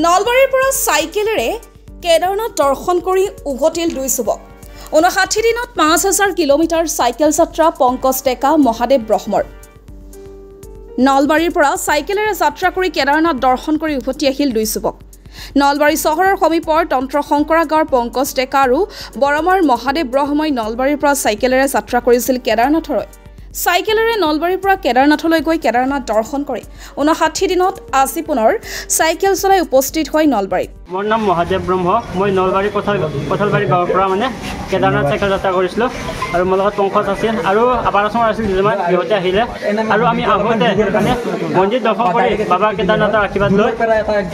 নলবাৰীৰ পৰা চাইকেলেৰে কেদাৰনাথ দৰ্শন কৰি উভতিল 2 যুৱক 59 দিনত 5000 কিলোমিটাৰ চাইকেল যাত্ৰা পংকজ ডেকা মহাদেৱ ব্ৰহ্মৰ নলবাৰীৰ পৰা চাইকেলেৰে যাত্ৰা কৰি কেদাৰনাথ দৰ্শন কৰি উভতি আহিল 2 যুৱক নলবাৰী চহৰৰ সমীপৰ তন্ত্ৰ শংকৰা গাঁৱৰ পংকজ ডেকা আৰু বৰমৰ মহাদেৱ ব্ৰহ্মই নলবাৰীৰ পৰা চাইকেলেৰে যাত্ৰা কৰিছিল কেদাৰনাথলৈ চাইকেলেৰে নলবাৰীৰ পৰা কেদাৰনাথলৈ গৈ কেদাৰনাথ দৰ্শন কৰি 59 দিনত আজি পুনৰ চাইকেল চলাই উপস্থিত হৈ নলবাৰীত মোৰ নাম মহাদেৱ ব্ৰহ্ম মই নলবাৰী পথালবাৰী গাঁৱৰ পৰা মানে কেদাৰনাথ চাইকেল যাত্ৰা কৰিছিলোঁ আৰু মোৰ লগত পংকজ আছিল আৰু আপাৰচমৰ আছিল যিমান সিহঁতে আহিলে আৰু আমি আহোঁতে মানে মন্দিৰ দৰ্শন কৰি বাবা কেদাৰনাথৰ আশীৰ্বাদ লৈ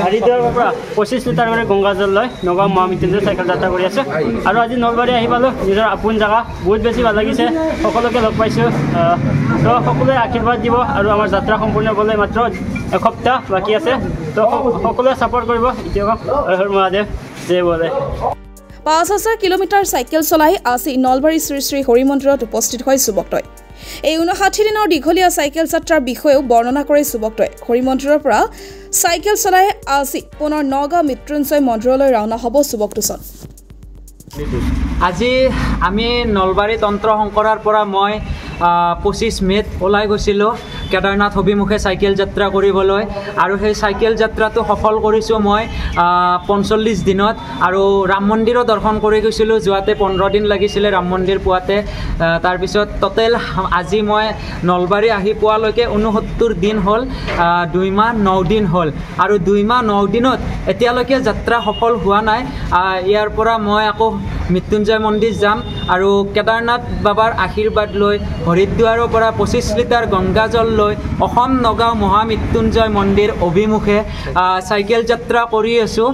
হাৰিদ্বাৰৰ পৰা 25 লিটাৰ কৰি গংগাজল লৈ নগাঁও মহামৃত্যুঞ্জয় চাইকেল যাত্ৰা কৰি আছোঁ আৰু আজি নলবাৰী আহি পালোঁ নিজৰ আপোন জেগা বহুত বেছি ভাল লাগিছে সকলোকে লগ পাইছোঁ তো সকলোৱে আশীৰ্বাদ দিব আৰু আমাৰ যাত্ৰা সম্পূৰ্ণ হ'বলৈ মাত্ৰ এসপ্তাহ বাকী আছে তো সকলোৱে ছাপোৰ্ট কৰিব এতিয়া হৰ মহাদেৱ জয় বলে 5000 কিলোমিটাৰ চাইকেল চলাই আজি নলবাৰী শ্ৰী শ্ৰী হৰি মন্দিৰত উপস্থিত হৈ যুৱকটোৱে এই 59 দিনৰ দীঘলীয়া চাইকেল যাত্ৰাৰ বিষয়েও বৰ্ণনা কৰে যুৱকটোৱে হৰি মন্দিৰৰ পৰা চাইকেল চলাই আজি পুনৰ নগাঁও মৃত্যুঞ্জয় মন্দিৰলৈ ৰাওনা হ'ব যুৱকটোজন আজি আমি নলবাৰী তন্ত্ৰ শংকৰাৰ পৰা মই 25 মেত ওলাই গৈছিলোঁ কেদাৰনাথ অভিমুখে চাইকেল যাত্ৰা কৰিবলৈ আৰু সেই চাইকেল যাত্ৰাটো সফল কৰিছোঁ মই 45 দিনত আৰু ৰাম মন্দিৰো দৰ্শন কৰি গৈছিলোঁ যোৱাতে 15 দিন লাগিছিলে ৰাম মন্দিৰ পোৱাতে তাৰপিছত টোটেল আজি মই নলবাৰী আহি পোৱালৈকে 69 দিন হ'ল 2 মাহ 9 দিন হ'ল আৰু 2 মাহ 9 দিনত এতিয়ালৈকে যাত্ৰা সফল হোৱা নাই ইয়াৰ পৰা মই আকৌ মৃত্যুঞ্জয় মন্দিৰ যাম আৰু কেদাৰনাথ বাবাৰ আশীৰ্বাদ লৈ হৰিদ্বাৰৰ পৰা 25 লিটাৰ গংগাজল লৈ অসম নগাঁও মহামৃত্যুঞ্জয় মন্দিৰ অভিমুখে চাইকেল যাত্ৰা কৰি আছোঁ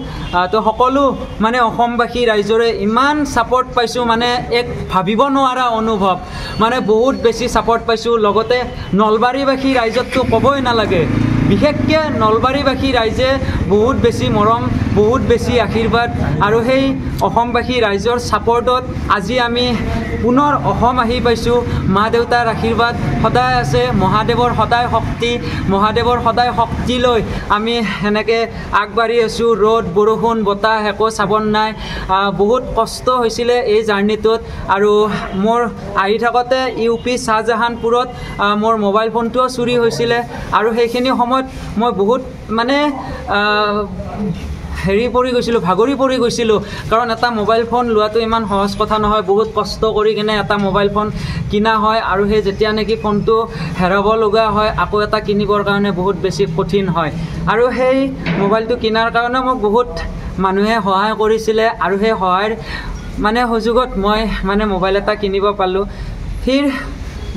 তো সকলো মানে অসমবাসী ৰাইজৰে ইমান ছাপোৰ্ট পাইছোঁ মানে এক ভাবিব নোৱাৰা অনুভৱ মানে বহুত বেছি ছাপোৰ্ট পাইছোঁ লগতে নলবাৰীবাসী ৰাইজততো ক'বই নালাগে বিশেষকৈ নলবাৰীবাসী ৰাইজে বহুত বেছি মৰম বহুত বেছি আশীৰ্বাদ আৰু সেই অসমবাসী ৰাইজৰ ছাপোৰ্টত আজি আমি পুনৰ অসম আহি পাইছোঁ মা দেউতাৰ আশীৰ্বাদ সদায় আছে মহাদেৱৰ সদায় শক্তি লৈ আমি এনেকৈ আগবাঢ়ি আছোঁ ৰ'দ বৰষুণ বতাহ একো চাব নাই বহুত কষ্ট হৈছিলে এই জাৰ্ণিটোত আৰু মোৰ আহি থাকোঁতে UP শ্বাহজাহানপুৰত মোৰ মোবাইল ফোনটোও চুৰি হৈছিলে আৰু সেইখিনি সময়ত মই বহুত মানে ভাগৰি পৰি গৈছিলোঁ কাৰণ এটা মোবাইল ফোন লোৱাটো ইমান সহজ কথা নহয় বহুত কষ্ট কৰি কিনে এটা মোবাইল ফোন কিনা হয় আৰু সেই যেতিয়া নেকি ফোনটো হেৰাব লগা হয় আকৌ এটা কিনিবৰ কাৰণে বহুত বেছি কঠিন হয় আৰু সেই মোবাইলটো কিনাৰ কাৰণে মোক বহুত মানুহে সহায় কৰিছিলে আৰু সেই সহায়ৰ মানে সুযোগত মই মানে মোবাইল এটা কিনিব পালোঁ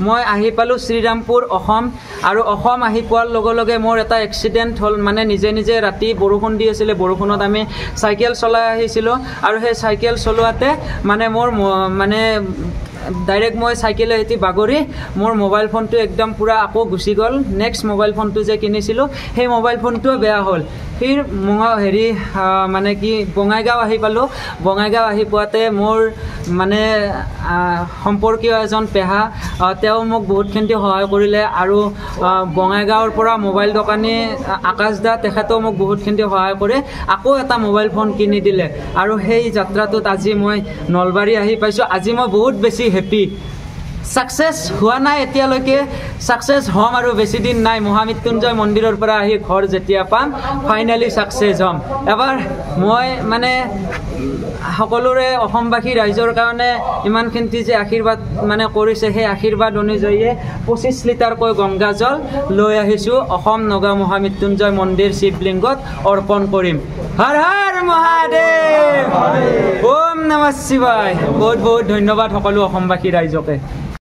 মই আহি পালোঁ শ্ৰীৰামপুৰ অসম আৰু অসম আহি পোৱাৰ লগে লগে মোৰ এটা এক্সিডেণ্ট হ'ল মানে নিজে ৰাতি বৰষুণ দি আছিলে বৰষুণত আমি চাইকেল চলাই আহিছিলোঁ আৰু সেই চাইকেল চলোৱাতে মানে মোৰ মানে ডাইৰেক্ট মই চাইকেলে এটি বাগৰি মোৰ মোবাইল ফোনটো একদম পুৰা আকৌ গুচি গ'ল নেক্সট মোবাইল ফোনটো যে কিনিছিলোঁ সেই মোবাইল ফোনটোও বেয়া হ'ল মানে কি বঙাইগাঁও আহি পালোঁ বঙাইগাঁও আহি পোৱাতে মোৰ মানে সম্পৰ্কীয় এজন পেহা তেওঁ মোক বহুতখিনি সহায় কৰিলে আৰু বঙাইগাঁৱৰ পৰা মোবাইল দোকানী আকাশ দা তেখেতেও মোক বহুতখিনি সহায় কৰি আকৌ এটা মোবাইল ফোন কিনি দিলে আৰু সেই যাত্ৰাটোত আজি মই নলবাৰী আহি পাইছোঁ আজি মই বহুত বেছি হেপী ছাকচেছ হোৱা নাই এতিয়ালৈকে ছাকচেছ হ'ম আৰু বেছি দিন নাই মহামৃত্যুঞ্জয় মন্দিৰৰ পৰা আহি ঘৰ যেতিয়া পাম ফাইনেলি ছাকচেছ হ'ম এবাৰ মই মানে সকলোৰে অসমবাসী ৰাইজৰ কাৰণে ইমানখিনি যে আশীৰ্বাদ মানে কৰিছে সেই আশীৰ্বাদ অনুযায়ী 25 লিটাৰকৈ গংগাজল লৈ আহিছোঁ অসম নগাঁও মহামৃত্যুঞ্জয় মন্দিৰ শিৱলিংগত অৰ্পণ কৰিম হৰ হৰ মহাদেৱ ওম নমঃ শিৱায় বহুত বহুত ধন্যবাদ সকলো অসমবাসী ৰাইজকে